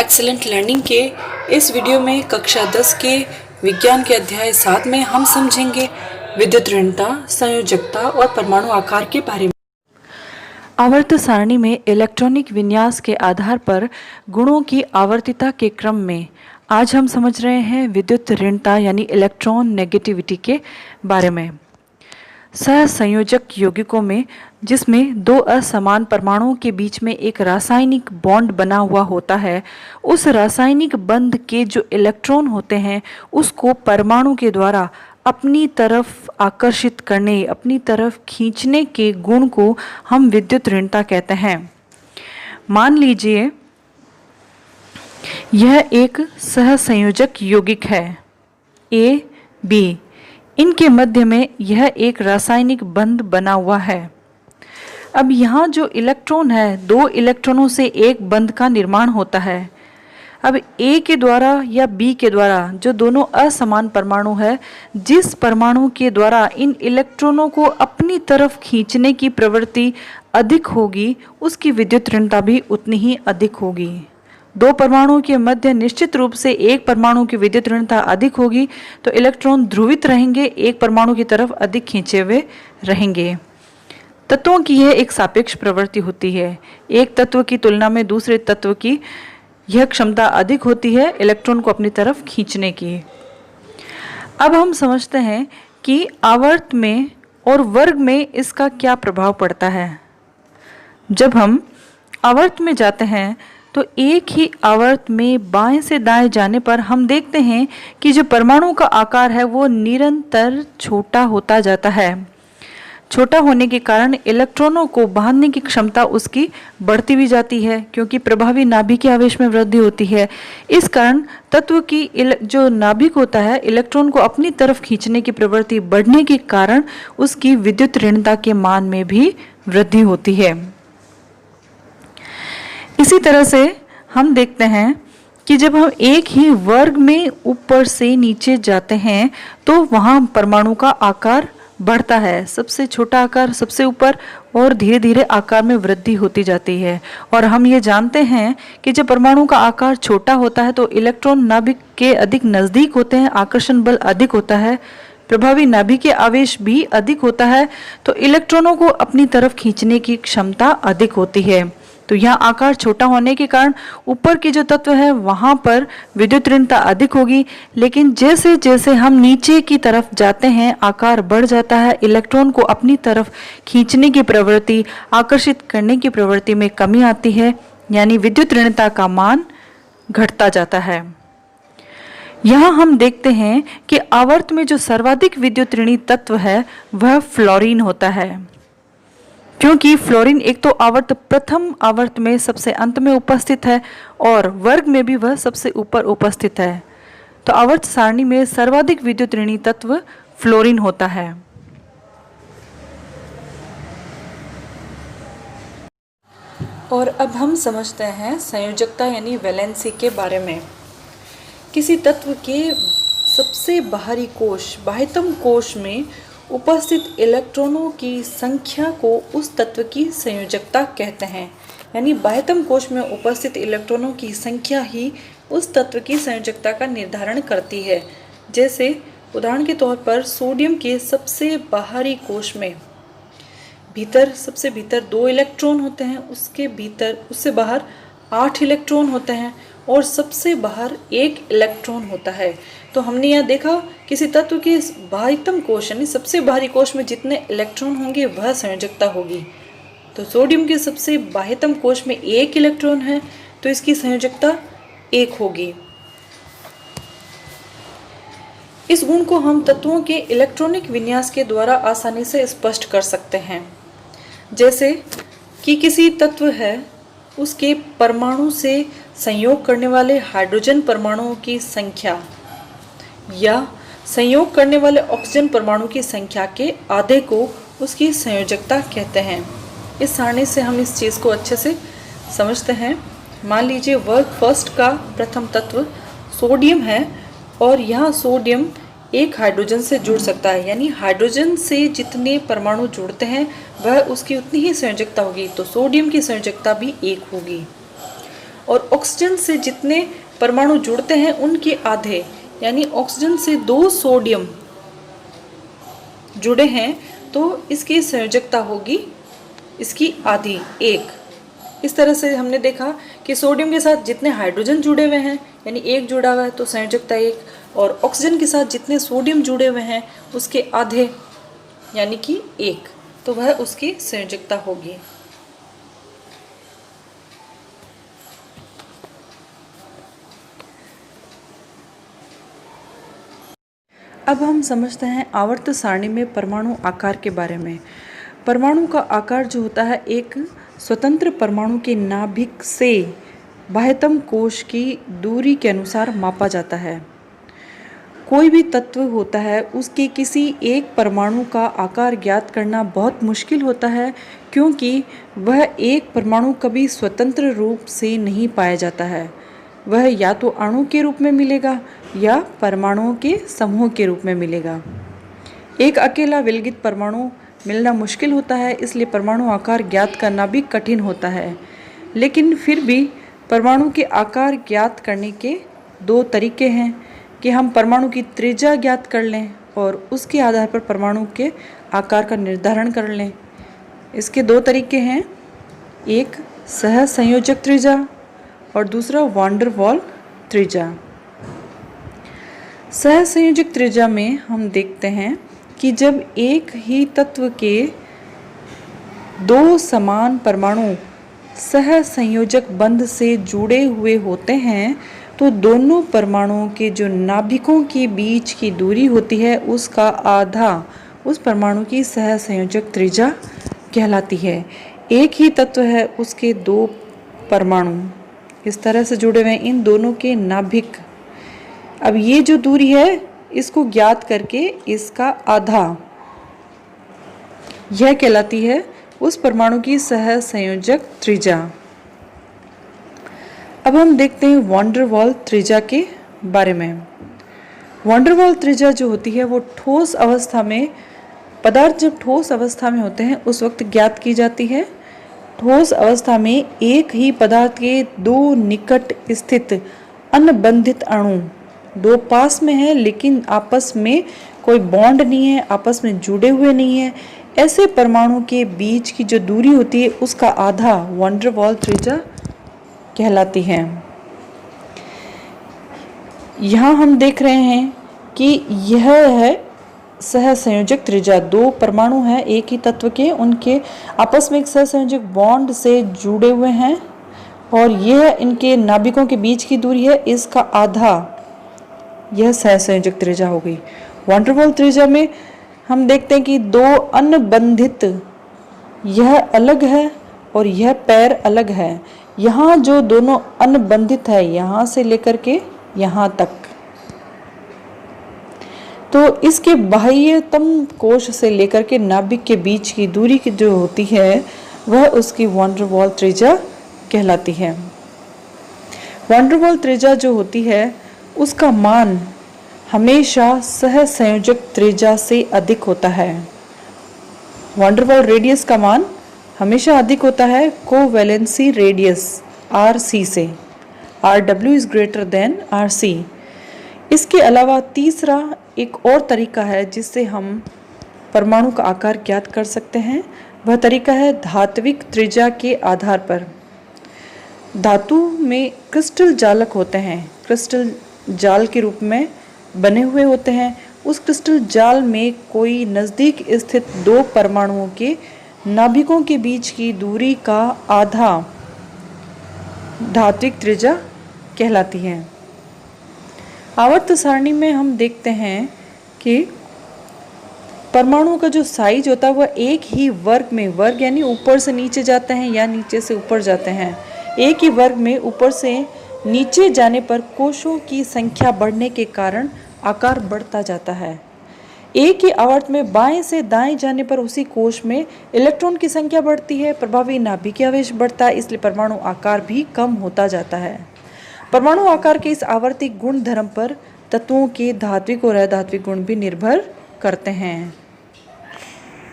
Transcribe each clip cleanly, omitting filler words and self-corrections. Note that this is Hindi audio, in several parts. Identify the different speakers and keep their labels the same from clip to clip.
Speaker 1: एक्सीलेंट लर्निंग के इस वीडियो में कक्षा 10 के विज्ञान के अध्याय 7 में हम समझेंगे विद्युत ऋणता, संयोजकता और परमाणु आकार के बारे में।
Speaker 2: आवर्त सारणी में इलेक्ट्रॉनिक विन्यास के आधार पर गुणों की आवर्तिता के क्रम में आज हम समझ रहे हैं विद्युत ऋणता यानी इलेक्ट्रॉन नेगेटिविटी के बारे में। सहसंयोजक यौगिकों में जिसमें दो असमान परमाणुओं के बीच में एक रासायनिक बॉन्ड बना हुआ होता है, उस रासायनिक बंध के जो इलेक्ट्रॉन होते हैं उसको परमाणु के द्वारा अपनी तरफ आकर्षित करने, अपनी तरफ खींचने के गुण को हम विद्युत ऋणता कहते हैं। मान लीजिए यह एक सहसंयोजक यौगिक है ए बी, इनके मध्य में यह एक रासायनिक बंध बना हुआ है। अब यहाँ जो इलेक्ट्रॉन है, दो इलेक्ट्रॉनों से एक बंध का निर्माण होता है। अब ए के द्वारा या बी के द्वारा जो दोनों असमान परमाणु है, जिस परमाणु के द्वारा इन इलेक्ट्रॉनों को अपनी तरफ खींचने की प्रवृत्ति अधिक होगी, उसकी विद्युत ऋणता भी उतनी ही अधिक होगी। दो परमाणुओं के मध्य निश्चित रूप से एक परमाणु की विद्युत ऋणता अधिक होगी तो इलेक्ट्रॉन ध्रुवित रहेंगे, एक परमाणु की तरफ अधिक खींचे हुए रहेंगे। तत्वों की यह एक सापेक्ष प्रवृत्ति होती है। एक तत्व की तुलना में दूसरे तत्व की यह क्षमता अधिक होती है इलेक्ट्रॉन को अपनी तरफ खींचने की। अब हम समझते हैं कि आवर्त में और वर्ग में इसका क्या प्रभाव पड़ता है। जब हम आवर्त में जाते हैं तो एक ही आवर्त में बाएं से दाएं जाने पर हम देखते हैं कि जो परमाणु का आकार है वो निरंतर छोटा होता जाता है। छोटा होने के कारण इलेक्ट्रॉनों को बांधने की क्षमता उसकी बढ़ती भी जाती है, क्योंकि प्रभावी नाभिक के आवेश में वृद्धि होती है। इस कारण तत्व की जो नाभिक होता है, इलेक्ट्रॉन को अपनी तरफ खींचने की प्रवृत्ति बढ़ने के कारण उसकी विद्युत ऋणता के मान में भी वृद्धि होती है। इसी तरह से हम देखते हैं कि जब हम एक ही वर्ग में ऊपर से नीचे जाते हैं तो वहाँ परमाणु का आकार बढ़ता है। सबसे छोटा आकार सबसे ऊपर और धीरे धीरे आकार में वृद्धि होती जाती है। और हम ये जानते हैं कि जब परमाणु का आकार छोटा होता है तो इलेक्ट्रॉन नाभिक के अधिक नज़दीक होते हैं, आकर्षण बल अधिक होता है, प्रभावी नाभिक के आवेश भी अधिक होता है, तो इलेक्ट्रॉनों को अपनी तरफ खींचने की क्षमता अधिक होती है। तो यहाँ आकार छोटा होने के कारण ऊपर के जो तत्व है वहाँ पर विद्युत ऋणता अधिक होगी, लेकिन जैसे जैसे हम नीचे की तरफ जाते हैं आकार बढ़ जाता है, इलेक्ट्रॉन को अपनी तरफ खींचने की प्रवृत्ति, आकर्षित करने की प्रवृत्ति में कमी आती है, यानी विद्युत ऋणता का मान घटता जाता है। यहाँ हम देखते हैं कि आवर्त में जो सर्वाधिक विद्युत ऋणी तत्व है वह फ्लोरीन होता है, क्योंकि फ्लोरीन एक तो आवर्त प्रथम आवर्त में सबसे अंत में उपस्थित है और वर्ग में भी वह सबसे ऊपर उपस्थित है। तो आवर्त सारणी में सर्वाधिक विद्युत ऋणी तत्व फ्लोरीन होता है।
Speaker 1: और अब हम समझते हैं संयोजकता यानी वैलेंसी के बारे में। किसी तत्व के सबसे बाहरी कोश, बाह्यतम कोश में उपस्थित इलेक्ट्रॉनों की संख्या को उस तत्व की संयोजकता कहते हैं। यानी बाह्यतम कोश में उपस्थित इलेक्ट्रॉनों की संख्या ही उस तत्व की संयोजकता का निर्धारण करती है। जैसे उदाहरण के तौर पर सोडियम के सबसे बाहरी कोश में सबसे भीतर 2 इलेक्ट्रॉन होते हैं, उससे बाहर 8 इलेक्ट्रॉन होते हैं और सबसे बाहर 1 इलेक्ट्रॉन होता है। तो हमने यहाँ देखा किसी तत्व के बाह्यतम कोश यानी सबसे बाहरी कोश में जितने इलेक्ट्रॉन होंगे वह संयोजकता होगी। तो सोडियम के सबसे बाह्यतम कोश में 1 इलेक्ट्रॉन है तो इसकी संयोजकता 1 होगी। इस गुण को हम तत्वों के इलेक्ट्रॉनिक विन्यास के द्वारा आसानी से स्पष्ट कर सकते हैं। जैसे कि किसी तत्व है, उसके परमाणु से संयोग करने वाले हाइड्रोजन परमाणुओं की संख्या या संयोग करने वाले ऑक्सीजन परमाणु की संख्या के आधे को उसकी संयोजकता कहते हैं। इस सारणी से हम इस चीज़ को अच्छे से समझते हैं। मान लीजिए वर्ग फर्स्ट का प्रथम तत्व सोडियम है और यहाँ सोडियम एक हाइड्रोजन से जुड़ सकता है, यानी हाइड्रोजन से जितने परमाणु जुड़ते हैं वह उसकी उतनी ही संयोजकता होगी। तो सोडियम की संयोजकता भी 1 होगी। और ऑक्सीजन से जितने परमाणु जुड़ते हैं उनके आधे, यानी ऑक्सीजन से 2 सोडियम जुड़े हैं तो इसकी संयोजकता होगी इसकी आधी, 1। इस तरह से हमने देखा कि सोडियम के साथ जितने हाइड्रोजन जुड़े हुए हैं यानी 1 जुड़ा हुआ है तो संयोजकता 1, और ऑक्सीजन के साथ जितने सोडियम जुड़े हुए हैं उसके आधे यानी कि 1, तो वह उसकी संयोजकता होगी। अब हम समझते हैं आवर्त सारणी में परमाणु आकार के बारे में। परमाणु का आकार जो होता है एक स्वतंत्र परमाणु के नाभिक से बाह्यतम कोश की दूरी के अनुसार मापा जाता है। कोई भी तत्व होता है उसके किसी एक परमाणु का आकार ज्ञात करना बहुत मुश्किल होता है, क्योंकि वह एक परमाणु कभी स्वतंत्र रूप से नहीं पाया जाता है। वह या तो अणु के रूप में मिलेगा या परमाणुओं के समूह के रूप में मिलेगा। एक अकेला विलगित परमाणु मिलना मुश्किल होता है, इसलिए परमाणु आकार ज्ञात करना भी कठिन होता है। लेकिन फिर भी परमाणु के आकार ज्ञात करने के 2 तरीके हैं कि हम परमाणु की त्रिज्या ज्ञात कर लें और उसके आधार पर परमाणु के आकार का निर्धारण कर लें। इसके 2 तरीके हैं, एक सहसंयोजक त्रिज्या और दूसरा वैन डर वाल त्रिज्या। सहसंयोजक त्रिज्या में हम देखते हैं कि जब एक ही तत्व के 2 समान परमाणु सहसंयोजक बंध से जुड़े हुए होते हैं तो दोनों परमाणुओं के जो नाभिकों के बीच की दूरी होती है उसका आधा उस परमाणु की सहसंयोजक त्रिज्या कहलाती है। एक ही तत्व है उसके 2 परमाणु इस तरह से जुड़े हुए हैं, इन दोनों के नाभिक, अब ये जो दूरी है इसको ज्ञात करके इसका आधा यह कहलाती है उस परमाणु की सहसंयोजक त्रिज्या। अब हम देखते हैं वैन डर वाल त्रिज्या के बारे में। वैन डर वाल त्रिज्या जो होती है वो ठोस अवस्था में, पदार्थ जब ठोस अवस्था में होते हैं उस वक्त ज्ञात की जाती है। ठोस अवस्था में एक ही पदार्थ के 2 निकट स्थित अनबंधित अणु 2 पास में है लेकिन आपस में कोई बॉन्ड नहीं है, आपस में जुड़े हुए नहीं है, ऐसे परमाणु के बीच की जो दूरी होती है उसका आधा वैन डर वाल त्रिज्या कहलाती है। यहाँ हम देख रहे हैं कि यह है सहसंयोजक त्रिज्या। 2 परमाणु हैं एक ही तत्व के, उनके आपस में एक सहसंयोजक बॉन्ड से जुड़े हुए हैं और यह इनके नाभिकों के बीच की दूरी है, इसका आधा यह सहसंयोजक त्रिज्या हो गई। वैन डर वाल त्रिज्या में हम देखते हैं कि 2 अनबंधित, यह अलग है और यह पैर अलग है। यहाँ जो दोनों अनबंधित है यहाँ से लेकर के यहाँ तक, तो इसके बाह्यतम कोश से लेकर के नाभिक के बीच की दूरी की जो होती है वह उसकी वैन डर वाल त्रिज्या कहलाती है। वैन डर वाल त्रिज्या जो होती है उसका मान हमेशा सहसंयोजक त्रिज्या से अधिक होता है। वैन डर वाल रेडियस का मान हमेशा अधिक होता है कोवैलेंसी रेडियस RC से। RW is greater than RC। इसके अलावा तीसरा एक और तरीका है जिससे हम परमाणु का आकार ज्ञात कर सकते हैं, वह तरीका है धात्विक त्रिज्या के आधार पर। धातु में क्रिस्टल जालक होते हैं, क्रिस्टल जाल के रूप में बने हुए होते हैं। उस क्रिस्टल जाल में कोई नज़दीक स्थित 2 परमाणुओं के नाभिकों के बीच की दूरी का आधा धात्विक त्रिज्या कहलाती है। आवर्त सारणी में हम देखते हैं कि परमाणुओं का जो साइज होता है वह एक ही वर्ग में, वर्ग यानी ऊपर से नीचे जाते हैं या नीचे से ऊपर जाते हैं, एक ही वर्ग में ऊपर से नीचे जाने पर कोशों की संख्या बढ़ने के कारण आकार बढ़ता जाता है। एक ही आवर्त में बाएं से दाएं जाने पर उसी कोश में इलेक्ट्रॉन की संख्या बढ़ती है, प्रभावी नाभिकीय आवेश बढ़ता है, इसलिए परमाणु आकार भी कम होता जाता है। परमाणु आकार के इस आवर्ती गुण धर्म पर तत्वों के धात्विक और अधात्विक गुण भी निर्भर करते हैं।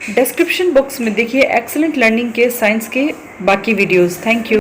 Speaker 1: डिस्क्रिप्शन बॉक्स में देखिए एक्सीलेंट लर्निंग के साइंस के बाकी वीडियोस। Thank you.